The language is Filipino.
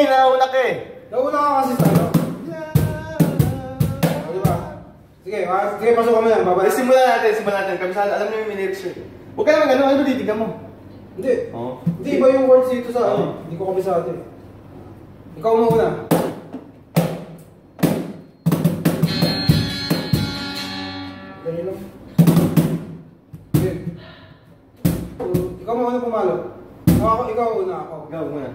eh, nauna ka eh. Nauna ka kasi sa ano? O, diba? Sige, pasok kami yan, babalik. Simulan natin. Kabisado, alam niyo yung lyrics yun. Huwag ka naman gano'n, ano ba titignan mo? Hindi. Oo. Hindi, iba yung words dito sa ano. Hindi ko kabisado eh. Ikaw muna. Ganyan lang. Sige. Ikaw muna pumalo. Ikaw una, ako. Ikaw muna.